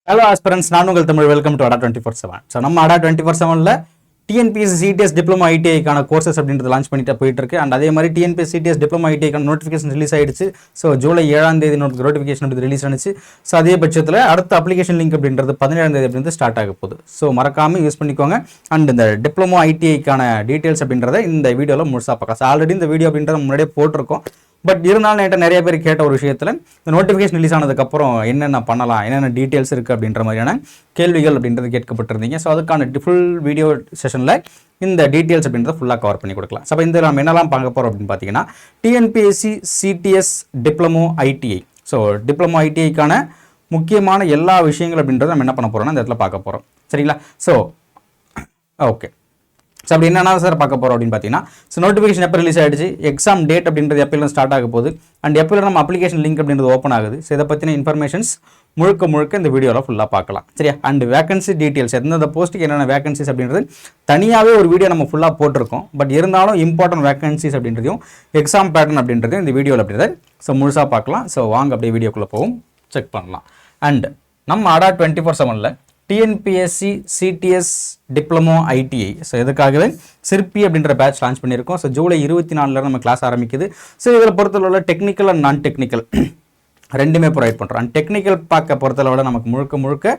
Hello aspirants, நான் உங்கள் Tamil. Welcome to ADA 24/7. So நம்ம ADA 24/7ல TNPSC CTS Diploma ITI கான கோர்சஸ் அப்படின்றது லான்ச் பண்ணிட்டு போயிட்டு இருக்கு. அண்ட் அதே மாதிரி TNPSC CTS Diploma ITI கான நோட்டிஃபிகேஷன் ரிலீஸ் ஆயிடுச்சு. ஸோ ஜூலை 7ஆம் தேதி நோட்டிஃபிகேஷன் அப்படி ரிலீஸ் ஆனிச்சு. ஸோ அதே பட்சத்தில் அடுத்த அப்ளிகேஷன் லிங்க் அப்படின்றது 17ஆம் தேதி அப்படின்றது ஸ்டார்ட் ஆக போகுது. ஸோ மறக்காம யூஸ் பண்ணிக்கோங்க. அண்ட் இந்த டிப்ளமோ ஐடிஐக்கான டீட்டெயில்ஸ் அப்படின்றத இந்த வீடியோவில் முழுசாக பார்க்கலாம். ஸோ ஆல்ரெடி இந்த வீடியோ அப்படின்றத முன்னாடியே போட்டிருக்கோம். பட் இருந்தாலும் என்கிட்ட நிறைய பேர் கேட்ட ஒரு விஷயத்தில் இந்த நோட்டிஃபிகேஷன் ரிலீஸ் ஆனதுக்கப்புறம் என்னென்ன பண்ணலாம், என்னென்ன டீட்டெயில்ஸ் இருக்குது அப்படின்ற மாதிரியான கேள்விகள் அப்படின்றது கேட்கப்பட்டிருந்தீங்க. ஸோ அதுக்கான ஃபுல் வீடியோ செஷனில் இந்த டீட்டெயில்ஸ் அப்படின்றத ஃபுல்லாக கவர் பண்ணி கொடுக்கலாம். ஸோ இந்த நம்ம என்னெல்லாம் பார்க்க போகிறோம் அப்படின்னு பார்த்தீங்கன்னா TNPSC CTS Diploma ITI. So diploma ஐடிஐக்கான முக்கியமான எல்லா விஷயங்கள் அப்படின்றத நம்ம என்ன பண்ண போகிறோம்னா இந்த இடத்துல பார்க்க போகிறோம். சரிங்களா? So okay. ஸோ அப்படி என்னென்ன சார் பார்க்க போகிறோம் அப்படின்னு பார்த்தீங்கன்னா, ஸோ நோட்டிஃபிகேஷன் எப்போ ரிலீஸ் ஆகிடுச்சு, எக்ஸாம் டேட் அப்படின்றது எப்போலாம் ஸ்டார்ட் ஆக போகுது, அண்ட் எப்போ நம்ம அப்ளிகேஷன் லிங்க் அப்படின்றது ஓப்பன் ஆகுது. ஸோ இதை பற்றின இன்ஃபர்மேஷன்ஸ் முழுக்க இந்த வீடியோவில் ஃபுல்லாக பார்க்கலாம். சரியா? அண்ட் வேகன்சி டீட்டெயில்ஸ், எந்தெந்த போஸ்ட்டுக்கு என்னென்ன வேகன்சிஸ் அப்படின்றது தனியாகவே ஒரு வீடியோ நம்ம ஃபுல்லாக போட்டிருக்கோம். பட் இருந்தாலும் இம்பார்ட்டன்ட் வேகன்சிஸ் அப்படின்றதையும் எக்ஸாம் பேட்டர்ன் அப்படின்றதையும் இந்த வீடியோவில் அப்படின்றத ஸோ முழுசாக பார்க்கலாம். ஸோ வாங்க அப்படியே வீடியோக்குள்ளே போகும், செக் பண்ணலாம். அண்ட் நம்ம ADA 24/7ல TNPSC CTS Diploma ITI. So இதுக்காகவே சிற்பி அப்படின்ற பேட்ச் லான்ச் பண்ணியிருக்கோம். ஸோ ஜூலை 24 நம்ம கிளாஸ் ஆரம்பிக்குது. ஸோ இதில் பொறுத்தளவில் டெக்னிக்கல் அண்ட் நான் டெக்னிக்கல் ரெண்டுமே ப்ரொவைட் பண்ணுறோம். அண்ட் டெக்னிக்கல் பார்க்க பொறுத்தளவில் நமக்கு முழுக்க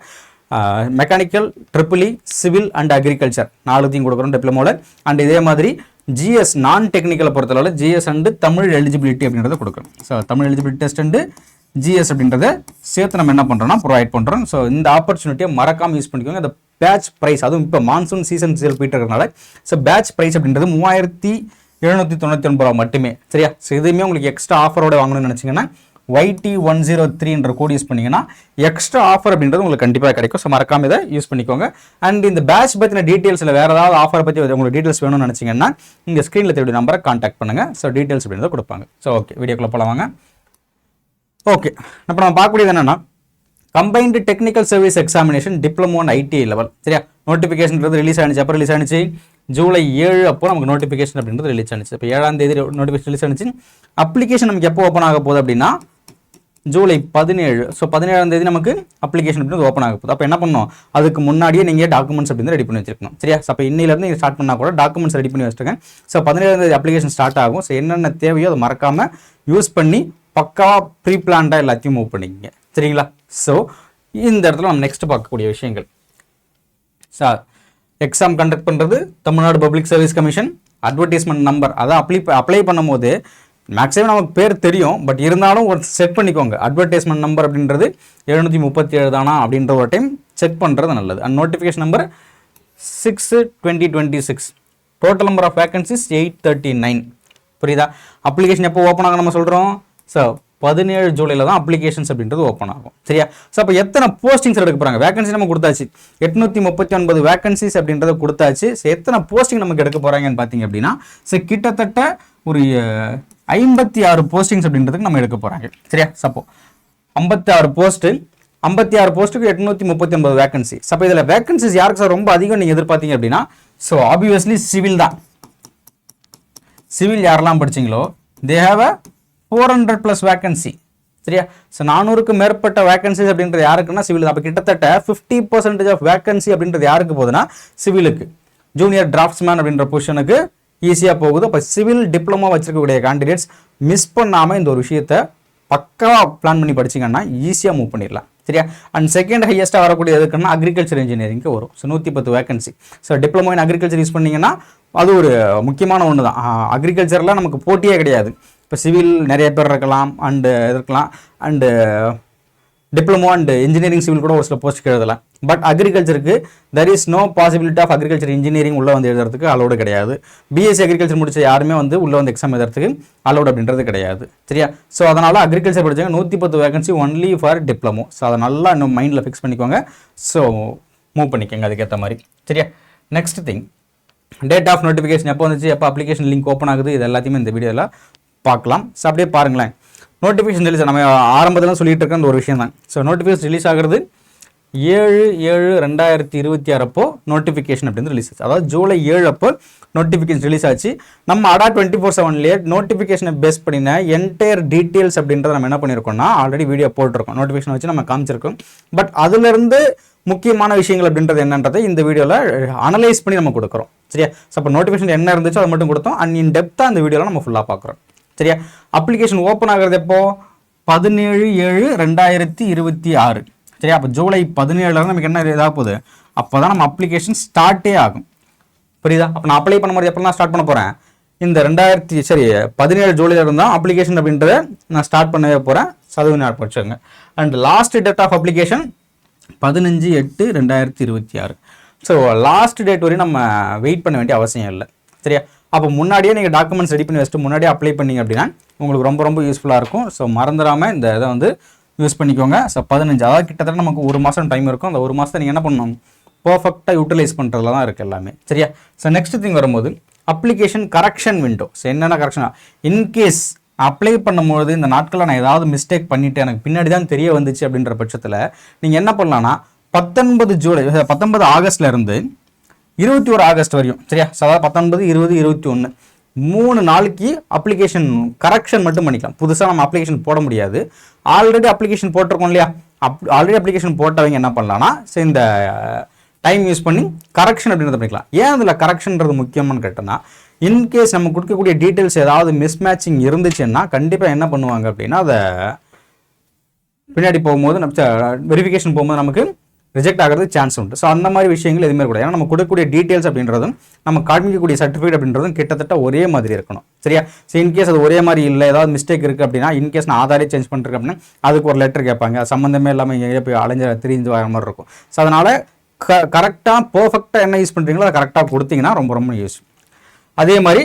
mechanical, triple E, civil and agriculture நாலுத்தையும் கொடுக்குறோம் டிப்ளமோவில். அண்ட் இதே மாதிரி GS நான் டெக்னிக்கலை பொறுத்தளவில் GS அண்டு தமிழ் எலிஜிபிலிட்டி அப்படின்றத கொடுக்குறோம். So Tamil eligibility test and GS அப்படின்றத சேர்த்து நம்ம என்ன பண்ணுறோம்னா ப்ரொவைட் பண்ணுறோம். ஸோ இந்த ஆப்பர்ச்சுனிட்டியை மறக்காமல் யூஸ் பண்ணிக்கோங்க. இந்த பேட்ச் ப்ரைஸ், அதுவும் இப்போ மான்சூன் சீசன் சேல் போயிட்டு இருக்கிறனால ஸோ பேட்ச் ப்ரைஸ் அப்படின்றது 3799 மட்டுமே. சரியா? ஸோ இதுவுமே உங்களுக்கு எக்ஸ்ட்ரா ஆஃபரோட வாங்கணும்னு நினச்சிங்கன்னா YT103 கோட் யூஸ் பண்ணிங்கன்னா எக்ஸ்ட்ரா ஆஃபர் அப்படின்றது உங்களுக்கு கண்டிப்பாக கிடைக்கும். ஸோ மறக்காம இதை யூஸ் பண்ணிக்கோங்க. அண்ட் இந்த பேட்ச் பற்றின டீட்டெயில்ஸில் வேறு ஏதாவது ஆஃபரை பற்றி உங்களுக்கு டீட்டெயில்ஸ் வேணும்னு நினச்சிங்கன்னா இங்கே ஸ்க்ரீனில் தேவையான நம்பரை கான்டாக்ட் பண்ணுங்கள். ஸோ டீட்டெயில்ஸ் அப்படின்றத கொடுப்பாங்க. ஸோ ஓகே, வீடியோக்குள்ளே போகலாம் வாங்க. ஓகே, இப்போ நம்ம பார்க்கக்கூடியது என்னென்னா combined technical service examination diploma and ITI level. சரியா? நோட்டிஃபிகேஷன் ரிலீஸ் ஆனிச்சு. அப்போ ரிலீஸ் ஆனிச்சு ஜூலை 7 அப்போ நமக்கு நோட்டிஃபிகேஷன் அப்படின்றது ரிலீஸ் ஆனிச்சு. இப்போ 7ஆம் தேதி நோட்டிஃபிகேஷன் ரிலீஸ் ஆனிச்சு. அப்ளிகேஷன் நமக்கு எப்போ ஓப்பன் ஆக போகுது அப்படின்னா ஜூலை 17. ஸோ 17ஆம் தேதி நமக்கு அப்ளிகேஷன் அப்படின்றது ஓப்பன் ஆக போகுது. அப்போ என்ன பண்ணணும், அதுக்கு முன்னாடியே நீங்கள் டாக்குமெண்ட்ஸ் அப்படின்னு ரெடி பண்ணி வச்சிருக்கணும். சரியா? அப்போ இன்னிலேருந்து நீங்கள் ஸ்டார்ட் பண்ணால் கூட டாக்குமெண்ட்ஸ் ரெடி பண்ணி வச்சுருக்கேன். ஸோ 17ஆம் தேதி அப்ளிகேஷன் ஸ்டார்ட் ஆகும். ஸோ என்னென்ன தேவையோ அதை மறக்காமல் யூஸ் பண்ணி பக்காவாக ப்ரீ பிளான்டாக எல்லாத்தையும் மூவ் பண்ணிக்கிங்க. சரிங்களா? ஸோ இந்த இடத்துல நம்ம நெக்ஸ்ட் பார்க்கக்கூடிய விஷயங்கள், சார் எக்ஸாம் கண்டக்ட் பண்ணுறது Tamil Nadu public service commission. Advertisement number அதை அப்ளை பண்ணும்போது மேக்ஸிமம் நமக்கு பேர் தெரியும். பட் இருந்தாலும் ஒரு செக் பண்ணிக்கோங்க. அட்வர்டைஸ்மெண்ட் நம்பர் அப்படின்றது 737 தானா அப்படின்ற ஒரு டைம் செக் பண்ணுறது நல்லது. And notification number 6/2026. Total number of vacancies 839. புரியுதா? அப்ளிகேஷன் எப்போ ஓப்பன் ஆகும் நம்ம சொல்கிறோம். ஸோ 17 ஜூலையில் தான் அப்ளிகேஷன்ஸ் அப்படின்றது ஓப்பன் ஆகும். சரியா? ஸோ அப்போ எத்தனை போஸ்டிங்ஸ் எடுக்க போகிறாங்க, வேகன்சி நம்ம கொடுத்தாச்சு 839 வேகன்சிஸ் அப்படின்றத கொடுத்தாச்சு. ஸோ எத்தனை போஸ்டிங் நமக்கு எடுக்க போகிறாங்கன்னு பார்த்தீங்க அப்படின்னா ஸோ கிட்டத்தட்ட ஒரு 56 போஸ்டிங்ஸ் அப்படின்றதுக்கு நம்ம எடுக்க போகிறாங்க. சரியா? சப்போ 56 போஸ்ட்டுக்கு 839 வேகன்சி. அப்போ இதில் வேகன்சிஸ் யாருக்கு சார் ரொம்ப அதிகம் நீங்கள் எதிர்பார்த்தீங்க அப்படின்னா ஸோ ஆப்வியஸ்லி சிவில் தான். சிவில் யாரெல்லாம் படிச்சிங்களோ தே ஹேவ் அ 400+ வேகன்சி. சரியா? ஸோ 400க்கு மேற்பட்ட வேகன்சிஸ் அப்படின்றது யாருக்குன்னா சிவில் தான். அப்போ கிட்டத்தட்ட 50% ஆஃப் வேகன்சி அப்படின்றது யாருக்கு போகுதுன்னா சிவிலுக்கு. ஜூனியர் டிராஃப்ட்ஸ்மேன் அப்படின்ற பொசிஷனுக்கு ஈஸியாக போகுது. அப்போ சிவில் டிப்ளமோ வச்சிருக்கக்கூடிய கேண்டிடேட்ஸ் மிஸ் பண்ணாமல் இந்த ஒரு விஷயத்தை பக்காவாக பிளான் பண்ணி படிச்சிங்கன்னா ஈஸியாக மூவ் பண்ணிடலாம். சரியா? அண்ட் செகண்ட் ஹையஸ்ட்டாக வரக்கூடிய எதுக்குன்னா அக்ரிகல்ச்சர் இன்ஜினியரிங்க்கு வரும். So 110 vacancy. So diploma in agriculture use பண்ணிங்கன்னா அது ஒரு முக்கியமான ஒன்று தான். அக்ரிகல்ச்சரில் நமக்கு போட்டியே கிடையாது. இப்போ சிவில் நிறைய பேர் இருக்கலாம் and diploma and engineering civil கூட ஒரு சில போஸ்ட்டுக்கு எழுதலாம். பட் அக்ரிகல்ச்சருக்கு there is no possibility of agriculture engineering உள்ளே வந்து எழுதுறதுக்கு அலோடு கிடையாது. BSc அக்ரிகல்ச்சர் முடிச்ச யாருமே வந்து உள்ளே வந்து எக்ஸாம் எழுதுறதுக்கு அலோடு அப்படின்றது கிடையாது. சரியா? ஸோ அதனால் அக்ரிகல்ச்சர் படித்தாங்க 110 vacancy only for diploma. So அதை நல்லா இன்னும் மைண்டில் ஃபிக்ஸ் பண்ணிக்கோங்க. ஸோ மூவ் பண்ணிக்கோங்க அதுக்கேற்ற மாதிரி. சரியா? Next thing, date of notification எப்போ வந்துச்சு, எப்போ அப்ளிகேஷன் லிங்க் ஓப்பன் ஆகுது, இது எல்லாத்தையுமே இந்த வீடியோவில் பார்க்கலாம். ஸோ அப்படியே பாருங்களேன். நோட்டிஃபிகேஷன் ரிலீஸ் நம்ம ஆரம்பத்தில் சொல்லிட்டு இருக்க அந்த ஒரு விஷயம் தான். ஸோ நோட்டிஃபிகேஷன் ரிலீஸ் ஆகிறது 7/7/2026 அப்போ நோட்டிஃபிகேஷன் அப்படின்னு ரிலீஸ் ஆச்சு. அதாவது ஜூலை 7 அப்போ நோட்டிஃபிகேஷன் ரிலீஸ் ஆச்சு. நம்ம அடா 24/7லேயே நோட்டிஃபிகேஷனை பேஸ் பண்ணின என்டையர் டீட்டெயில்ஸ் அப்படின்றத நம்ம என்ன பண்ணியிருக்கோம்னா ஆல்ரெடி வீடியோ போட்டிருக்கோம். நோட்டிஃபிகேஷன் வச்சு நம்ம காமிச்சிருக்கோம். பட் அதுலேருந்து முக்கியமான விஷயங்கள் அப்படின்றது என்னன்றதை இந்த வீடியோவில் அனலைஸ் பண்ணி நம்ம கொடுக்குறோம். சரியா? ஸோ அப்போ நோட்டிஃபிகேஷன் என்ன இருந்துச்சோ அதை மட்டும் கொடுத்தோம். அண்ட் இன் டெப்த்தாக இந்த வீடியோவில் நம்ம ஃபுல்லாக பார்க்குறோம். சரியா? அப்ளிகேஷன் ஓப்பன் ஆகிறது எப்போ? 17/7/2026. சரியா? அப்போ ஜூலை 17 நமக்கு என்ன இதாக போகுது? அப்போ தான் நம்ம அப்ளிகேஷன் ஸ்டார்ட்டே ஆகும். புரியுதா? அப்போ நான் அப்ளை பண்ண மாதிரி எப்போ ஸ்டார்ட் பண்ண போகிறேன்? இந்த 17 ஜூலையில் இருந்தால் அப்ளிகேஷன் அப்படின்றத நான் ஸ்டார்ட் பண்ணவே போகிறேன். சதவீதம் ஞாபகம் வச்சுக்கோங்க. And last date of application 15/8/2026. So last date வரையும் நம்ம வெயிட் பண்ண வேண்டிய அவசியம் இல்லை. சரியா? அப்போ முன்னாடியே நீங்கள் டாக்குமெண்ட்ஸ் ரெடி பண்ணி வச்சுட்டு முன்னாடியே அப்ளை பண்ணிங்க அப்படின்னா உங்களுக்கு ரொம்ப ரொம்ப யூஸ்ஃபுல்லாக இருக்கும். ஸோ மறந்துடாமல் இந்த இதை வந்து யூஸ் பண்ணிக்கோங்க. ஸோ 15, அதாவது கிட்டத்தட்ட நமக்கு 1 மாதம் டைம் இருக்கும். அந்த 1 மாதத்தை நீங்கள் என்ன பண்ணணும்? பர்ஃபெக்டாக யூட்டிலைஸ் பண்ணுறதுல தான் இருக்குது எல்லாமே. சரியா? ஸோ நெக்ஸ்ட் திங் வரும்போது அப்ளிகேஷன் கரெக்ஷன் விண்டோ. ஸோ என்னென்ன கரெக்ஷனா, இன்கேஸ் அப்ளை பண்ணும்போது இந்த நாட்களில் நான் ஏதாவது மிஸ்டேக் பண்ணிவிட்டு எனக்கு பின்னாடி தான் தெரிய வந்துச்சு அப்படின்ற பட்சத்தில் நீங்கள் என்ன பண்ணலான்னா 19 ஆகஸ்ட்லேருந்து 21 ஆகஸ்ட் வரையும், சரியா? அதாவது 19, 20, 21 3 நாளைக்கு அப்ளிகேஷன் கரெக்ஷன் மட்டும் பண்ணிக்கலாம். புதுசாக நம்ம அப்ளிகேஷன் போட முடியாது. ஆல்ரெடி அப்ளிகேஷன் போட்டிருக்கோம் இல்லையா? ஆல்ரெடி அப்ளிகேஷன் போட்டவங்க என்ன பண்ணலாம்னா சரி இந்த டைம் யூஸ் பண்ணி கரெக்ஷன் அப்படின்றத பண்ணிக்கலாம். ஏன் அதில் கரெக்ஷன்றது முக்கியம்னு கேட்டோன்னா, இன்கேஸ் நம்ம கொடுக்கக்கூடிய டீட்டெயில்ஸ் ஏதாவது மிஸ்மேட்சிங் இருந்துச்சுன்னா கண்டிப்பாக என்ன பண்ணுவாங்க அப்படின்னா அதை பின்னாடி போகும்போது நம்ம வெரிஃபிகேஷன் போகும்போது நமக்கு ரிஜெக்ட் ஆகிறது சான்ஸ் உண்டு. ஸோ அந்த மாதிரி விஷயங்கள் எதுவுமே கூட. ஏன்னா நம்ம கொடுக்கக்கூடிய டீட்டெயில்ஸ் அப்படின்றதும் நம்ம காண்பிக்கக்கூடிய சர்டிஃபிகேட் அப்படின்றதும் கிட்டத்தட்ட ஒரே மாதிரி இருக்கணும். சரியா? ஸோ இன்கேஸ் அது ஒரே மாதிரி இல்லை, ஏதாவது மிஸ்டேக் இருக்குது அப்படின்னா, இன்கேஸ் நான் ஆதாரே சேஞ்ச் பண்ணிருக்கேன் அப்படின்னா அதுக்கு ஒரு லெட்டர் கேட்பாங்க. சம்மந்தமே இல்லாமல் எங்கே போய் திரிஞ்சு வர மாதிரி இருக்கும். ஸோ அதனால் கரெக்டாக பர்ஃபெக்டாக என்ன யூஸ் பண்ணுறீங்களோ அதை கரெக்டாக கொடுத்தீங்கன்னா ரொம்ப ரொம்ப யூஸ். அதே மாதிரி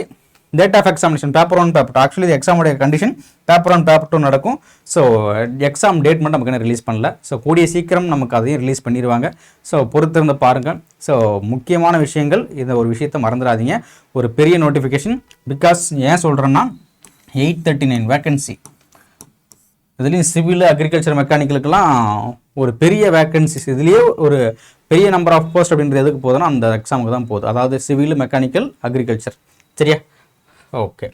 date of examination paper 1 paper 2. Actually எக்ஸாமோடைய கண்டிஷன் பேப்பர் 1 பேப்பர் 2 நடக்கும். ஸோ எக்ஸாம் டேட் மட்டும் நமக்கு என்ன ரிலீஸ் பண்ணல. ஸோ கூடிய சீக்கிரம் நமக்கு அதையும் ரிலீஸ் பண்ணிடுவாங்க. ஸோ பொறுத்திருந்து பாருங்கள். ஸோ முக்கியமான விஷயங்கள், இந்த ஒரு விஷயத்தை மறந்துடாதீங்க. ஒரு பெரிய நோட்டிஃபிகேஷன். பிகாஸ் ஏன் சொல்கிறேன்னா 839 வேக்கன்சி. இதுலேயும் சிவில், அக்ரிகல்ச்சர், மெக்கானிக்கலுக்கெல்லாம் ஒரு பெரிய வேக்கன்சிஸ். இதுலேயே ஒரு பெரிய நம்பர் ஆஃப் போஸ்ட் அப்படின்றது எதுக்கு போகுதுன்னா அந்த எக்ஸாமுக்கு தான் போகுது. அதாவது சிவில், மெக்கானிக்கல், அக்ரிகல்ச்சர். சரியா? Okay.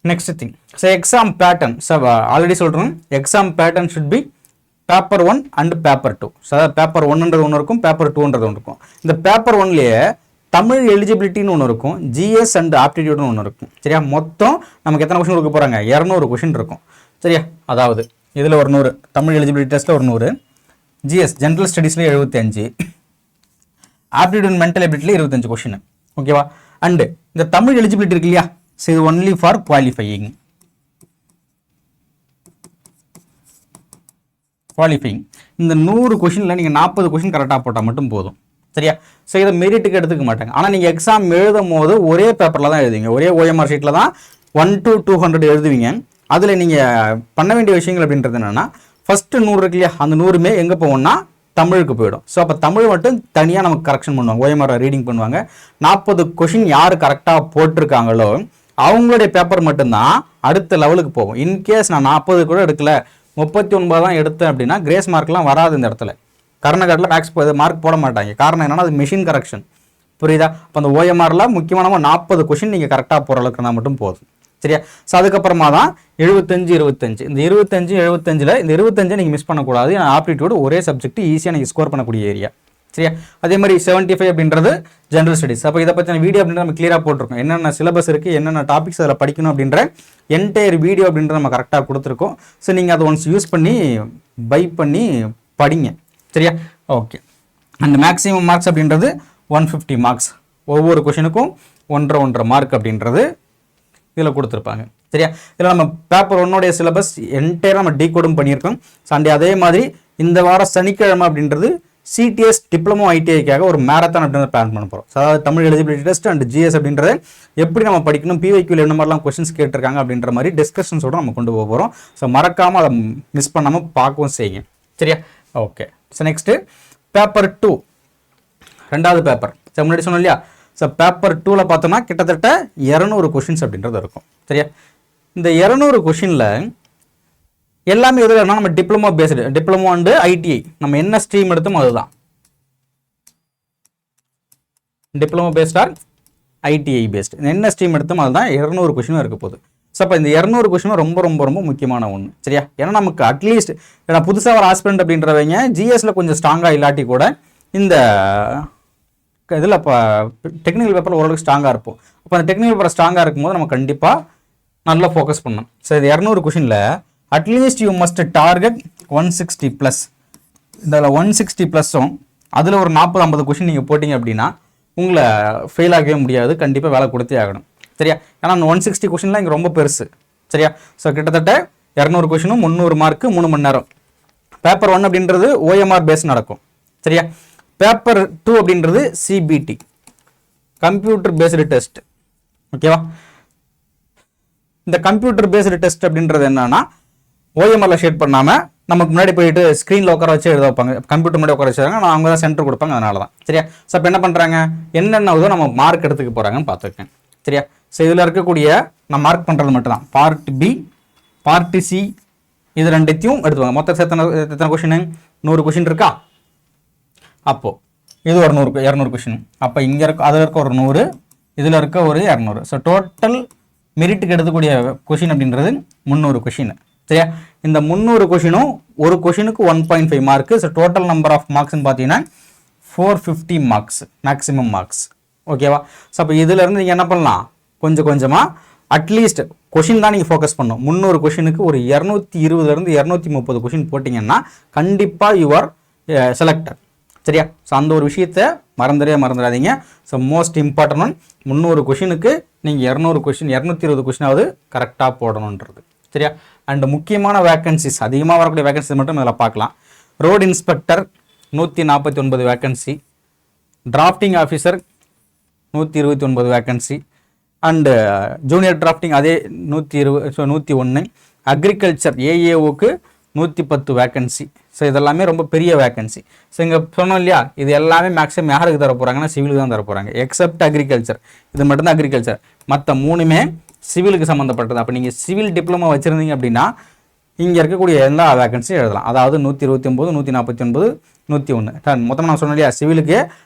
Next thing, so exam pattern. So already சொல்கிறோம், exam pattern should be paper 1 and paper 2. So அதாவது பேப்பர் 1ன்றது ஒன்று இருக்கும், பேப்பர் 2ன்றது ஒன்று இருக்கும். இந்த பேப்பர் 1லேயே தமிழ் எலிஜிபிலிட்டின்னு ஒன்று இருக்கும், ஜிஎஸ் அண்ட் ஆப்டிடியூட்னு ஒன்று இருக்கும். சரியா? மொத்தம் நமக்கு எத்தனை கொஷின் கொடுக்க போகிறாங்க? 200 கொஷின் இருக்கும். சரியா? அதாவது இதில் ஒரு 100, தமிழ் எலிஜிபிலிட்டி டெஸ்ட்டில் ஒரு 100, ஜிஎஸ் ஜென்ரல் ஸ்டடீஸில் 75, ஆப்டிடியூட் மென்டல் எபிலிட்டியில் 25 கொஷின். ஓகேவா? அண்டு இந்த தமிழ் எலிஜிபிலிட்டி இருக்கு இல்லையா? ஸோ இது ஒன்லி ஃபார் குவாலிஃபையிங். இந்த 100 கொஷினில் நீங்கள் 40 கொஷின் கரெக்டாக போட்டால் மட்டும் போதும். சரியா? ஸோ இதை மெரிட்டுக்கு எடுத்துக்க மாட்டாங்க. ஆனால் நீங்கள் எக்ஸாம் எழுதும் போது ஒரே பேப்பரில் தான் எழுதுவீங்க, ஒரே OMR ஷீட்டில் தான் 1 to 200 எழுதுவீங்க. அதில் நீங்கள் பண்ண வேண்டிய விஷயங்கள் அப்படின்றது என்னென்னா, ஃபஸ்ட்டு 100 இருக்கு இல்லையா? அந்த 100மே எங்கே போவோம்னா தமிழுக்கு போயிடும். ஸோ அப்போ தமிழ் மட்டும் தனியாக நமக்கு கரெக்ஷன் பண்ணுவாங்க, OMR ரீடிங் பண்ணுவாங்க. 40 கொஷின் யார் கரெக்டாக போட்டிருக்காங்களோ அவங்களுடைய பேப்பர் மட்டும்தான் அடுத்த லெவலுக்கு போகும். இன்கேஸ் நான் 40 கூட எடுக்கல, 39 தான் எடுத்தேன் அப்படின்னா கிரேஸ் மார்க்லாம் வராது இந்த இடத்துல. கர்நாடகாவில் மேக்ஸ் மார்க் போட மாட்டாங்க. காரணம் என்னன்னா அது மெஷின் கரெக்ஷன். புரியுதா? அப்போ அந்த OMRல முக்கியமான 40 கொஷின் நீங்கள் கரெக்டாக போகிற அளவுக்கு இருந்தால் மட்டும் போதும். சரியா? ஸோ அதுக்கப்புறமா தான் 75, 25. இந்த 25, 75ல் இந்த 25 நீங்கள் மிஸ் பண்ணக்கூடாது. ஆப்டிடியூட் ஒரே சப்ஜெக்ட் ஈஸியாக நீங்கள் ஸ்கோர் பண்ணக்கூடிய ஏரியா. சரியா? அதே மாதிரி 75 அப்படின்றது ஜென்ரல் ஸ்டடீஸ். அப்போ இதை பற்றின வீடியோ அப்படின்ற நம்ம கிளியராக போட்டிருக்கோம். என்னென்ன சிலபஸ் இருக்குது, என்னென்ன டாபிக்ஸ் அதில் படிக்கணும் அப்படின்ற என்டையர் வீடியோ அப்படின்றத நம்ம கரெக்டாக கொடுத்துருக்கோம். ஸோ நீங்கள் அதை ஒன்ஸ் யூஸ் பண்ணி பை பண்ணி படிங்க. சரியா? ஓகே. அண்ட் மேக்ஸிமம் மார்க்ஸ் அப்படின்றது 150 மார்க்ஸ். ஒவ்வொரு கொஷினுக்கும் 1.5 மார்க் அப்படின்றது இதில் கொடுத்துருப்பாங்க. சரியா? இதில் நம்ம பேப்பர் 1 சிலபஸ் என்டையராக நம்ம டீகோடும் பண்ணியிருக்கோம். சண்டே அதே மாதிரி இந்த வாரம் சனிக்கிழமை அப்படின்றது CTS டிப்ளமோ ITIக்காக ஒரு மேரத்தான் அப்படின்றத பிளான் பண்ண போகிறோம். அதாவது Tamil eligibility test and GS அப்படின்றத எப்படி நம்ம படிக்கணும், PYQல என்ன மாதிரிலாம் கொஸ்டின்ஸ் கேட்டிருக்காங்க அப்படின்ற மாதிரி டிஸ்கஷன்ஸோட நம்ம கொண்டு போக போகிறோம். ஸோ மறக்காமல் அதை மிஸ் பண்ணாமல் பார்க்கவும் செய்யுங்க. சரியா? ஓகே. ஸோ நெக்ஸ்ட்டு பேப்பர் 2, 2வது பேப்பர். ஸோ முன்னாடி சொன்னோம் இல்லையா? ஸோ பேப்பர் 2ல் பார்த்தோம்னா கிட்டத்தட்ட 200 கொஷின்ஸ் அப்படின்றது இருக்கும். சரியா? இந்த 200 கொஷினில் எல்லாமே எதில் நம்ம diploma based, diploma and ITI நம்ம என்ன ஸ்ட்ரீம் எடுத்தோம் அதுதான் diploma based or ITI based. என்ன ஸ்ட்ரீம் எடுத்தோம் அதுதான் 200 கொஸ்டினும் இருக்க போகுது. ஸோ அப்போ இந்த 200 கொஸ்டினும் ரொம்ப ரொம்ப ரொம்ப முக்கியமான ஒன்று சரியா. ஏன்னா நமக்கு அட்லீஸ்ட் ஏன்னா புதுசாக ஒரு ஆஸ்பிரண்ட் அப்படின்றவங்க ஜிஎஸ்ல கொஞ்சம் ஸ்ட்ராங்காக இல்லாட்டி கூட இந்த இதில் இப்போ டெக்னிக்கல் பேப்பரில் ஓரளவுக்கு ஸ்ட்ராங்காக இருப்போம். அப்போ அந்த டெக்னிக்கல் பேப்பர் ஸ்ட்ராங்காக இருக்கும்போது நம்ம கண்டிப்பாக நல்லா ஃபோக்கஸ் பண்ணணும். ஸோ இது 200 கொஸ்டினில் at least you must target 160 plus. இதில் 160 ப்ளஸும் அதில் ஒரு 40-50 கொஸ்டின் நீங்கள் போட்டிங்க அப்படின்னா உங்களை ஃபெயில் ஆகவே முடியாது, கண்டிப்பாக வேலை கொடுத்தே ஆகணும் சரியா. ஏன்னா அந்த 160 கொஸ்டின்லாம் இங்கே ரொம்ப பெருசு சரியா. ஸோ கிட்டத்தட்ட 200 கொஸ்டினும் 300 மார்க்கு 3 மணி நேரம். பேப்பர் 1 அப்படின்றது ஓஎம்ஆர் பேஸ் நடக்கும் சரியா. பேப்பர் 2 அப்படின்றது சிபிடி, கம்ப்யூட்டர் பேஸ்டு டெஸ்ட் ஓகேவா. இந்த கம்ப்யூட்டர் பேஸ்டு டெஸ்ட் அப்படின்றது என்னன்னா ஓஎம்ஆர்ல ஷேட் பண்ணாமல் நமக்கு முன்னாடி போயிட்டு ஸ்க்ரீனில் உட்கார வச்சு எழுத வைப்பாங்க, கம்ப்யூட்டர் முன்னாடி உட்கார வச்சாங்க, நான் அவங்க தான் சென்டர் கொடுப்பாங்க, அதனால தான் சரியா. ஸோ இப்போ என்ன பண்ணுறாங்க, என்னென்ன உதோ நம்ம மார்க் எடுத்துக்க போகிறாங்கன்னு பார்த்துருக்கேன் சரியா. ஸோ இதில் இருக்கக்கூடிய நான் மார்க் பண்ணுறது மட்டும் தான் பார்ட் பி பார்ட் சி இது ரெண்டுத்தையும் எடுத்துவாங்க. மொத்தம் எத்தனை கொஷின் 100 கொஷின் இருக்கா. அப்போது இது ஒரு 200 கொஷின். அப்போ இங்கே இருக்க அதில் இருக்க ஒரு 100, இதில் இருக்க ஒரு 200. ஸோ டோட்டல் மெரிட்டுக்கு எடுக்கக்கூடிய கொஷின் அப்படின்றது 300 கொஷின் சரியா. இந்த 300 கொஷினும் ஒரு கொஷினுக்கு 1.5 mark. So total number of மார்க்ஸ்ன்னு பார்த்தீங்கன்னா 450 மார்க்ஸ் மேக்ஸிமம் மார்க்ஸ் ஓகேவா. ஸோ அப்போ இதிலேருந்து நீங்கள் என்ன பண்ணலாம், கொஞ்சம் கொஞ்சமாக அட்லீஸ்ட் கொஷின் தான் நீங்கள் ஃபோக்கஸ் பண்ணணும். 300 கொஷினுக்கு ஒரு 220 230 கொஷின் போட்டிங்கன்னா கண்டிப்பாக யூ ஆர் செலக்டட் சரியா. ஸோ அந்த ஒரு விஷயத்தை மறந்துடாதீங்க. ஸோ மோஸ்ட் இம்பார்ட்டன்ட் ஒன் 300 கொஷினுக்கு நீங்கள் 200 கொஷின் 220 கொஷினாவது கரெக்டாக போடணுன்றது சரியா. அண்ட் முக்கியமான வேக்கன்சிஸ் அதிகமாக வரக்கூடிய வேக்கன்சி மட்டும் இதில் பார்க்கலாம். Road inspector 149 vacancy, drafting officer 129 vacancy, and junior drafting அதே 101, அக்ரிகல்ச்சர் ஏஏஓக்கு 110 வேக்கன்சி. ஸோ இதெல்லாமே ரொம்ப பெரிய வேக்கன்சி. ஸோ இங்கே சொன்னோம் இல்லையா, இது எல்லாமே மேக்ஸிமம் யாருக்கு தர போகிறாங்கன்னா சிவிலுக்கு தான் தர போகிறாங்க, எக்ஸப்ட் அக்ரிகல்ச்சர். இது மட்டும்தான் அக்ரிகல்ச்சர், மற்ற 3மே சிவிலுக்கு சம்மந்தப்பட்டது. அப்போ நீங்கள் சிவில் டிப்ளமோ வச்சுருந்தீங்க அப்படின்னா இங்கே இருக்கக்கூடிய எல்லா வேக்கன்சியும் எழுதலாம். அதாவது 129 149 101 மொத்தமாக நான் சொன்னேன் இல்லையா, சிவிலுக்கு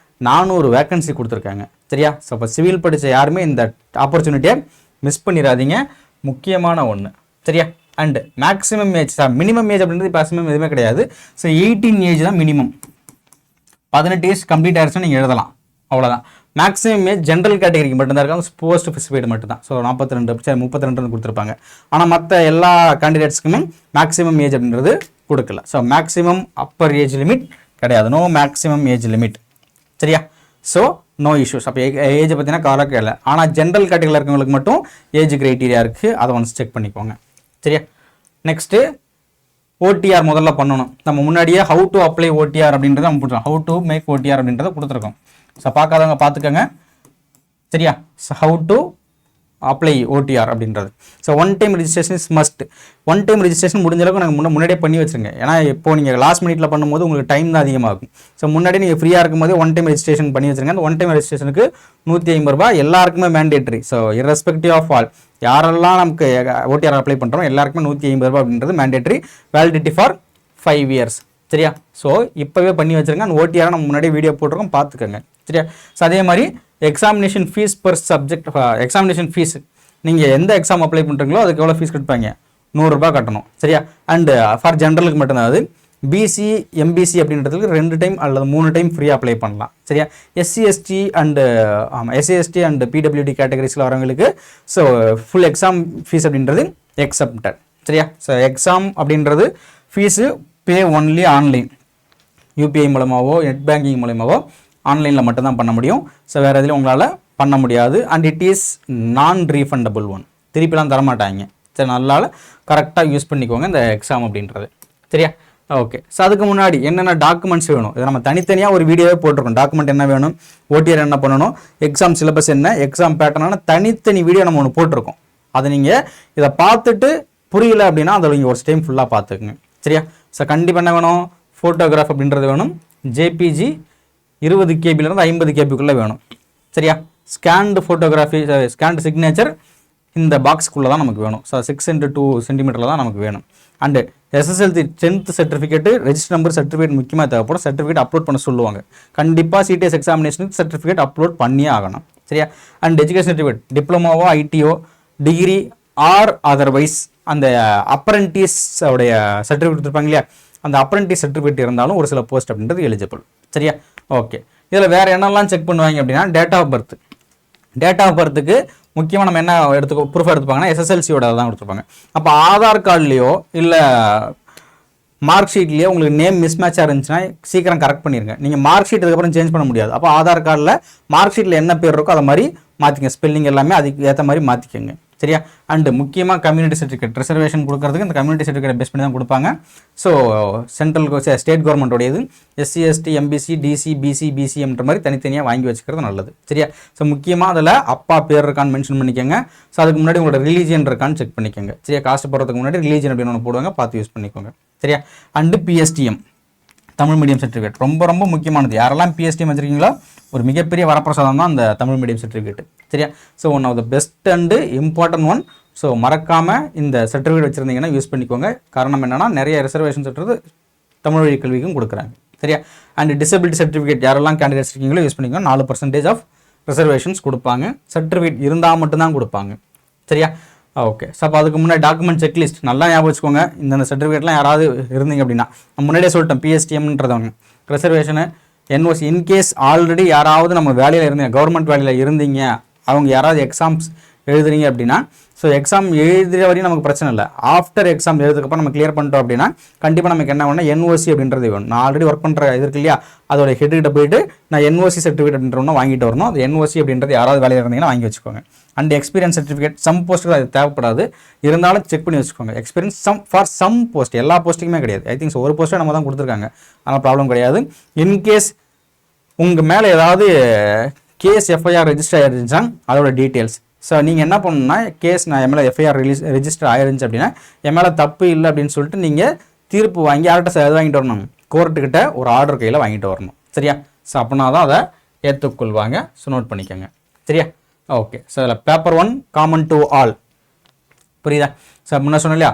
400 வேக்கன்சி கொடுத்துருக்காங்க சரியா. ஸோ அப்போ சிவில் படித்த யாருமே இந்த ஆப்பர்ச்சுனிட்டியை மிஸ் பண்ணிடாதீங்க, முக்கியமான ஒன்று சரியா. And maximum age minimum age அப்படின்றது மேக்ஸிமம் எதுவுமே கிடையாது. ஸோ 18 ஏஜ் தான் மினிமம். 18 ஏஜ் கம்ப்ளீட் ஆயிடுச்சுன்னா நீங்கள் எழுதலாம், அவ்வளோதான். மேக்ஸிமம் ஏஜ் ஜென்ரல் கேட்டகரிக்கு மட்டும்தான் இருக்காங்க, போஸ்ட் ஸ்பெசிஃபைடு மட்டும் தான். ஸோ 32 கொடுத்துருப்பாங்க. ஆனால் மற்ற எல்லா கேண்டிடேட்ஸ்க்குமே மேக்ஸிமம் ஏஜ் அப்படின்றது கொடுக்கல. So maximum upper age limit கிடையாது, நோ மேக்ஸிமம் ஏஜ் லிமிட் சரியா. So no issues. அப்போ ஏஜை பார்த்தீங்கன்னா கவலை இல்லை. ஆனால் ஜென்ரல் கேட்டகரியில் இருக்கவங்களுக்கு மட்டும் ஏஜ் கிரைட்டீரியா இருக்குது, அதை ஒன்ஸ் செக் பண்ணிக்கோங்க சரியா. நெக்ஸ்ட்டு ஓடிஆர் முதல்ல பண்ணணும். நம்ம முன்னாடியே ஹவு டு அப்ளை ஓடிஆர் அப்படின்றத நம்ம கொடுத்துருக்கோம், ஹவு டு மேக் ஓடிஆர் அப்படின்றத கொடுத்துருக்கோம். ஸோ பார்க்காதவங்க பார்த்துக்கோங்க சரியா. So how to apply OTR அப்படின்றது. So one time registration is must. One time registration முடிஞ்ச அளவுக்கு நாங்கள் முன்னாடியே பண்ணி வச்சுருங்க. ஏன்னா இப்போ நீங்கள் லாஸ்ட் மினிட்ல பண்ணும்போது உங்களுக்கு டைம் தான் அதிகமாகும். ஸோ முன்னாடி நீங்கள் ஃப்ரீயாக இருக்கும்போது ஒன் டைம் ரெஜிஸ்ட்ரேஷன் பண்ணி வச்சுருங்க. அந்த ஒன் டைம் ரெஜிஸ்ட்ரேஷனுக்கு 150 ரூபாய் எல்லாருக்குமே mandatory. So irrespective of all யாரெல்லாம் நமக்கு ஓடிஆர் அப்ளை பண்ணுறோம் எல்லாருக்குமே 150 ரூபாய் அப்படின்றது மேண்டேட்ரி, வேலிடிட்டி ஃபார் 5 இயர்ஸ் சரியா. ஸோ இப்போவே பண்ணி வச்சுருங்க. அந்த ஓடிஆர் நம்ம முன்னாடியே வீடியோ போட்டிருக்கோம், பார்த்துக்கோங்க சரியா. ஸோ அதே மாதிரி examination fees per subject, examination fees நீங்கள் எந்த எக்ஸாம் அப்ளை பண்ணுறீங்களோ அதுக்கு எவ்வளோ ஃபீஸ் கட்டுப்பாங்க, 100 ரூபாய் கட்டணும் சரியா. அண்டு ஃபார் ஜென்ரலுக்கு மட்டும்தான் அது. பிசி எம்பிசி அப்படின்றதுக்கு 2 டைம் அல்லது 3 டைம் ஃப்ரீயாக அப்ளை பண்ணலாம் சரியா. எஸ்சி எஸ்டி அண்ட் பிடபிள்யூடி கேட்டகரிஸில் வரவங்களுக்கு ஸோ ஃபுல் எக்ஸாம் ஃபீஸ் அப்படின்றது எக்ஸப்டட் சரியா. ஸோ எக்ஸாம் அப்படின்றது ஃபீஸு பே ஒன்லி ஆன்லைன், யூபிஐ மூலமாகவோ நெட் பேங்கிங் மூலமாகவோ ஆன்லைனில் மட்டும்தான் பண்ண முடியும். ஸோ வேறு எதுலையும் உங்களால் பண்ண முடியாது. And it is non refundable one, திருப்பிலாம் தரமாட்டாங்க சரி. நல்லால் கரெக்டாக யூஸ் பண்ணிக்கோங்க இந்த எக்ஸாம் அப்படின்றது சரியா. ஓகே. ஸோ அதுக்கு முன்னாடி என்னென்ன டாக்குமெண்ட்ஸ் வேணும் இதை நம்ம தனித்தனியாக ஒரு வீடியோவே போட்டிருக்கோம். டாக்குமெண்ட் என்ன வேணும், ஓடிஆர் என்ன பண்ணணும், எக்ஸாம் சிலபஸ் என்ன, எக்ஸாம் பேட்டர்னான தனித்தனி வீடியோ நம்ம ஒன்று போட்டிருக்கோம். அதை நீங்கள் இதை பார்த்துட்டு புரியல அப்படின்னா அதை நீங்கள் ஒரு டைம் ஃபுல்லாக பார்த்துக்குங்க சரியா. ஸோ கண்டிப்பாக என்ன வேணும், ஃபோட்டோகிராஃப் அப்படின்றது வேணும். ஜேபிஜி 20 கேபிலேருந்து 50 கேபிக்குள்ளே வேணும் சரியா. ஸ்கேன்டு ஃபோட்டோகிராஃபி, ஸ்கேன்டு சிக்னேச்சர் இந்த பாக்ஸ்க்குள்ளே தான் நமக்கு வேணும். ஸோ 6x2 சென்டிமீட்டரில் தான் நமக்கு வேணும். And SSLC 10th certificate register number certificate முக்கியமாக தேவைப்படும். சர்டிஃபிகேட் அப்லோட் பண்ண சொல்லுவாங்க. கண்டிப்பாக CTS எக்ஸாமினேஷனுக்கு சர்டிஃபிகேட் அப்லோட் பண்ணியே ஆகணும். சரியா? அண்ட் எஜுகேஷன் சர்டிஃபிகேட் டிப்ளமோவோ ஐடிஓ டிகிரி ஆர் அதர்வைஸ் அந்த அப்ரண்டிஸ் உடைய சர்டிஃபிகேட் கொடுத்துருப்பாங்க இல்லையா, அந்த அப்ரண்டிஸ் சர்டிஃபிகேட் இருந்தாலும் ஒரு சில போஸ்ட் அப்படின்றது எலிஜிபிள். சரியா? ஓகே. இதில் வேறு என்னெல்லாம் செக் பண்ணுவாங்க அப்படின்னா date of birth. Date of பர்த்துக்கு முக்கியமாக நம்ம என்ன ப்ரூஃப் எடுத்துப்பாங்கன்னா SSLCயோட தான் கொடுத்துருப்பாங்க. அப்போ ஆதார் கார்டுலேயோ இல்லை மார்க் ஷீட்லேயோ உங்களுக்கு நேம் மிஸ்மேட்சாக இருந்துச்சுன்னா சீக்கிரம் கரெக்ட் பண்ணிடுங்க. நீங்கள் மார்க் ஷீட் அதுக்கப்புறம் சேஞ்ச் பண்ண முடியாது. அப்போ ஆதார் கார்டில் மார்க் ஷீட்டில் என்ன பேர் இருக்கோ அதை மாதிரி மாற்றிங்க, ஸ்பெல்லிங் எல்லாமே அதுக்கு ஏற்ற மாதிரி மாற்றிக்கோங்க. சரியா? அண்டு முக்கியமாக கம்யூனிட்டி சர்டிஃபிகேட் ரிசர்வேஷன் கொடுக்கறதுக்கு இந்த கம்யூனிட்டி சர்டிஃபிகேட் பேஸ் பண்ணி தான் கொடுப்பாங்க. ஸோ சென்ட்ரல் ஸ்டேட் கவர்மெண்ட்டோடையது SC ST MBC DC BC BCMன்ற மாதிரி தனித்தனியாக வாங்கி வச்சுக்கிறது நல்லது. சரியா? ஸோ முக்கியமாக அதில் அப்பா பேர் இருக்கான்னு மென்ஷன் பண்ணிக்கோங்க. ஸோ அதுக்கு முன்னாடி உங்களோட ரிலீஜியன் இருக்கான்னு செக் பண்ணிக்கோங்க. சரியா? காசு போடுறதுக்கு முன்னாடி ரிலீஜியன் அப்படின்னு ஒன்று போடுவாங்க, பார்த்து யூஸ் பண்ணிக்கோங்க. சரியா? And PSTM Tamil medium certificate ரொம்ப ரொம்ப முக்கியமானது. யாரெல்லாம் PSTM வச்சுருக்கீங்களோ ஒரு மிகப்பெரிய வரப்பிரசாதம் தான் அந்த தமிழ் மீடியம் சர்டிஃபிகேட். சரியா? So one of the best and important one. So மறக்காமல் இந்த சர்டிஃபிகேட் வச்சுருந்தீங்கன்னா யூஸ் பண்ணிக்கோங்க. காரணம் என்னென்னா நிறைய ரிசர்வேஷன்ஸ் சொல்கிறது தமிழ் வழி கல்விக்கும் கொடுக்குறாங்க. சரியா? அண்ட் டிசபிலிட்டி சர்டிஃபிகேட் யாரெல்லாம் கேண்டிடேட்ஸ் இருக்கீங்களோ யூஸ் பண்ணிக்கோங்க. 4% ஆஃப் ரிசர்வேஷன்ஸ் கொடுப்பாங்க. சர்டிஃபிகேட் இருந்தால் மட்டும்தான் கொடுப்பாங்க. சரியா? ஓகே. ஸோ அப்போ அதுக்கு முன்னாடி டாக்குமெண்ட் செக்லிஸ்ட் நல்லா ஞாபகம் வச்சுக்கோங்க. இந்த சர்டிஃபிகேட்லாம் யாராவது இருந்தீங்க அப்படின்னா நான் முன்னாடியே சொல்லிட்டேன், PSTMன்றவங்க ரிசர்வேஷனு NOC இன்கேஸ் ஆல்ரெடி யாராவது நம்ம வேலையில் இருந்தீங்க, கவர்மெண்ட் வேலையில் இருந்தீங்க, அவங்க யாராவது எக்ஸாம்ஸ் எழுதுறீங்க அப்படின்னா ஸோ எக்ஸாம் எழுதுகிற வரையும் நமக்கு பிரச்சனை இல்லை. ஆஃப்டர் எக்ஸாம் எழுதுக்கப்புறம் நம்ம கிளியர் பண்ணிட்டோம் அப்படின்னா கண்டிப்பாக நமக்கு என்ன வேணும், NOC அப்படின்றது வேணும். நான் ஆல்ரெடி ஒர்க் பண்ணுற இது இருக்கு இல்லையா, அதோட ஹெட்டுக்கிட்ட போயிட்டு நான் NOC சர்டிஃபிகேட் அப்படின்ற ஒன்று வாங்கிட்டு வரணும். அது NOC அப்படின்றது யாராவது வேலையில் இருந்தீங்கன்னா வாங்கி வச்சுக்கோங்க. அண்ட் எக்ஸ்பீரியன்ஸ் சர்டிஃபிகேட் சம் போஸ்ட்டுக்கு அது தேவைப்படாது, இருந்தாலும் செக் பண்ணி வச்சுக்கோங்க. எக்ஸ்பீரியன்ஸ் சம் போஸ்ட், எல்லா போஸ்ட்டுக்குமே கிடையாது. ஐ திங்க் ஒரு போஸ்ட்டை நம்ம தான் கொடுத்துருக்காங்க, அதனால் ப்ராப்ளம் கிடையாது. இன்கேஸ் உங்கள் மேலே ஏதாவது கேஸ் FIR ரெஜிஸ்டர் ஆகிருந்துச்சா அதோட டீட்டெயில்ஸ். ஸோ நீங்கள் என்ன பண்ணணும்னா கேஸ் நான் என் மேலே FIR ரெஜிஸ்டர் ஆயிருந்துச்சு அப்படின்னா என் மேலே தப்பு இல்லை அப்படின்னு சொல்லிட்டு நீங்கள் தீர்ப்பு வாங்கி யார்கிட்ட இது வாங்கிட்டு வரணும், கோர்ட்டுக்கிட்ட ஒரு ஆர்டர் கையில் வாங்கிட்டு வரணும். சரியா? ஸோ அப்படின்னா தான் அதை ஏற்றுக்கொள்வாங்க. ஸோ நோட் பண்ணிக்கோங்க. சரியா? ஓகே. ஸோ அதில் பேப்பர் 1 காமன் டு ஆல், புரியுதா? ஸோ முன்ன சொன்னோம் இல்லையா,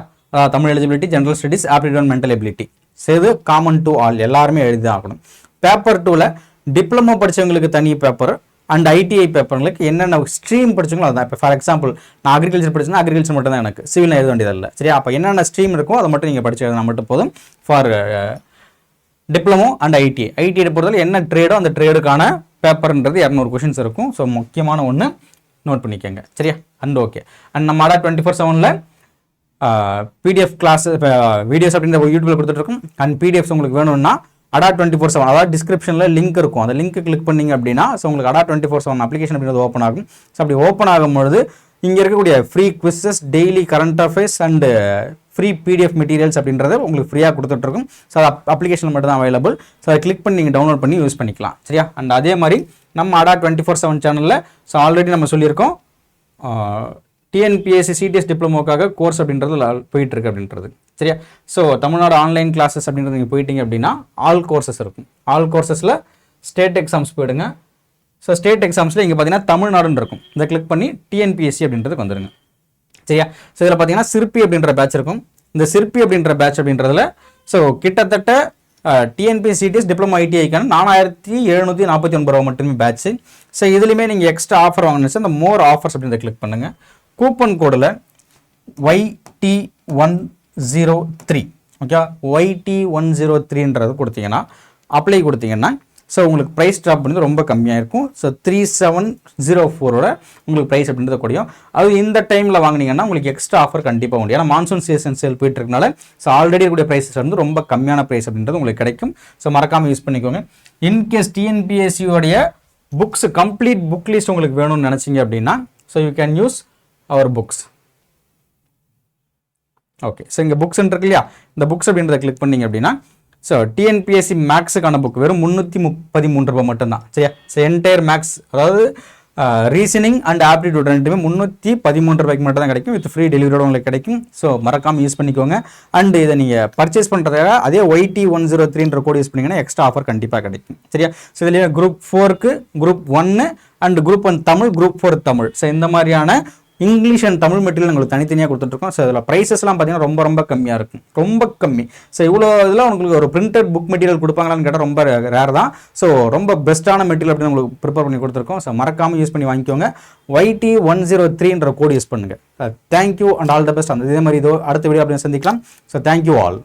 Tamil eligibility, general studies, aptitude, mental ability. So இது காமன் டு ஆல், எல்லாருமே எழுதி தான் ஆகணும். பேப்பர் 2ல் டிப்ளமோ படித்தவங்களுக்கு தனி பேப்பர் அண்ட் ITI பேப்பர்களுக்கு என்னென்ன ஸ்ட்ரீம் படிச்சவங்களோ அதுதான். இப்போ ஃபார் எக்ஸாம்பிள் நான் அக்ரிகல்ச்சர் படிச்சேன்னா அக்ரிகல்ச்சர் மட்டும் தான் எனக்கு, சிவில் எழுத வேண்டியதில்லை. சரியா? அப்போ என்னென்ன ஸ்ட்ரீம் இருக்கோ அதை மட்டும் நீங்கள் படிச்சு எழுதினா மட்டும் போதும். ஃபார் டிப்ளமோ அண்ட் ITI பொறுத்தவரை என்ன ட்ரேடோ அந்த ட்ரேடுக்கான பேப்பர்ன்றது 200 கொஷின்ஸ் இருக்கும். ஸோ முக்கியமான ஒன்று நோட் பண்ணிக்கோங்க. சரியா? And okay. அண்ட் நம்ம ADA 24/7ல் PDF கிளாஸ் வீடியோஸ் அப்படின்ற யூடியூப்ல கொடுத்துட்ருக்கோம். அண்ட் PDFs உங்களுக்கு வேணும்னா ADA 24/7 அதாவது டிஸ்கிரிப்ஷனில் லிங்க் இருக்கும், அந்த லிங்க் கிளிக் பண்ணிங்க அப்படின்னா ஸோ உங்களுக்கு ADA 24/7 அப்ளிகேஷன் அப்படின்றது ஓப்பன் ஆகும். ஸோ அப்படி ஓப்பன் ஆகும்பொழுது இங்கே இருக்கக்கூடிய free quizzes, daily current affairs and free PDF materials அப்படின்றது உங்களுக்கு ஃப்ரீயாக கொடுத்துட்ருக்கும். ஸோ அது அப்ளிகேஷன் மட்டும் தான் அவைலபிள். ஸோ அதை கிளிக் பண்ணி நீங்கள் டவுன்லோட் பண்ணி யூஸ் பண்ணிக்கலாம். சரியா? அண்ட் அதே மாதிரி நம்ம ADA 24/7 சேனலில் ஸோ ஆல்ரெடி நம்ம சொல்லியிருக்கோம் TNPSC CTS டிப்ளமோக்காக கோர்ஸ் அப்படின்றது போயிட்டுருக்கு அப்படின்றது. சரியா? ஸோ தமிழ்நாடு ஆன்லைன் கிளாஸஸ் அப்படின்றது நீங்கள் போயிட்டீங்க அப்படின்னா ஆல் கோர்சஸ் இருக்கும். ஆல் கோர்சஸில் ஸ்டேட் எக்ஸாம்ஸ் போயிடுங்க. ஸோ ஸ்டேட் எக்ஸாம்ஸில் இங்கே பார்த்தீங்கன்னா தமிழ்நாடுன்னு இருக்கும், இதை கிளிக் பண்ணி TNPSC அப்படின்றதுக்கு வந்துடுங்க. சரியா? ஸோ இதில் பார்த்தீங்கன்னா சிற்பி அப்படின்ற பேட்ச் இருக்கும். இந்த சிற்பி அப்படின்ற பேட்ச் அப்படின்றதுல ஸோ கிட்டத்தட்ட TNPSC CTS டிப்ளமோ ITIக்கான 4749 ரூபா மட்டுமே பேட்ச். ஸோ இதுலேயுமே நீங்கள் எக்ஸ்ட்ரா ஆஃபர் வாங்கினு அந்த மோர் ஆஃபர்ஸ் அப்படின்றத கிளிக் பண்ணுங்கள். கூப்பன் கோடில் YT103 ஓகே, YT103ன்றது கொடுத்தீங்கன்னா அப்ளை கொடுத்தீங்கன்னா ஸோ உங்களுக்கு ப்ரைஸ் ட்ராப் பண்ணுறது ரொம்ப கம்மியாக இருக்கும். ஸோ 3704ஓட உங்களுக்கு ப்ரைஸ் அப்படின்றத கூடியும். அது இந்த டைமில் வாங்கினீங்கன்னா உங்களுக்கு எக்ஸ்ட்ரா ஆஃபர் கண்டிப்பாக உண்டு. ஏன்னா மான்சூன் சீசன் சேல் போயிட்டு இருக்கனால ஸோ ஆல்ரெடி இருக்கக்கூடிய ப்ரைஸஸ் வந்து ரொம்ப கம்மியான ப்ரைஸ் அப்படின்றது உங்களுக்கு கிடைக்கும். ஸோ மறக்காமல் யூஸ் பண்ணிக்கோங்க. இன்கேஸ் TNPSC-யோடைய புக்ஸ் கம்ப்ளீட் புக் லிஸ்ட் உங்களுக்கு வேணும்னு நினச்சிங்க அப்படின்னா so you can use our books. Okay. So இங்கே புக்ஸ் இருக்கு இல்லையா, இந்த புக்ஸ் அப்படின்றத கிளிக் பண்ணிங்க அப்படின்னா ஸோ TNPSC மேக்ஸுக்கான புக் வெறும் 313 ரூபாய் மட்டும்தான். சரியா? ஸோ என்டையர் மேக்ஸ் அதாவது ரீசனிங் அண்ட் ஆப்டிடியூட் ரெண்டுமே 313 ரூபாய்க்கு மட்டும் தான் கிடைக்கும். வித் ஃப்ரீ டெலிவரியோட உங்களுக்கு கிடைக்கும். ஸோ மறக்காமல் யூஸ் பண்ணிக்கோங்க. அண்ட் இதை நீங்கள் பர்ச்சேஸ் பண்ணுறதுக்காக அதே YT103ன்ற கோட் யூஸ் பண்ணிங்கன்னா எக்ஸ்ட்ரா ஆஃபர் கண்டிப்பாக கிடைக்கும். சரியா? ஸோ இதில் குரூப் 4க்கு group 1 and group 1 Tamil, group 4 Tamil. So இந்த மாதிரியான இங்கிலீஷ் அண்ட் தமிழ் மெட்டீரியல் உங்களுக்கு தனித்தனியாக கொடுத்துட்ருக்கோம். ஸோ இதில் ப்ரைஸஸ்லாம் பார்த்தீங்கன்னா ரொம்ப ரொம்ப கம்மியாக இருக்கும், ரொம்ப கம்மி. ஸோ இவ்வளோ இதெல்லாம் உங்களுக்கு ஒரு பிரிண்டட் புக் மெட்டீரியல் கொடுப்பாங்களான்னு கேட்டால் ரொம்ப ரேர் தான். ஸோ ரொம்ப பெஸ்ட்டான மெட்டீரியல் அப்படின்னு உங்களுக்கு ப்ரிப்பேர் பண்ணி கொடுத்துருக்கோம். ஸோ மறக்காமல் யூஸ் பண்ணி வாங்கிக்கோங்க. YT103 கோட் யூஸ் பண்ணுங்கள். Thank you and all the best. அந்த இதே மாதிரி இதோ அடுத்த வீடியோ அப்படின்னு சந்திக்கலாம். So thank you all.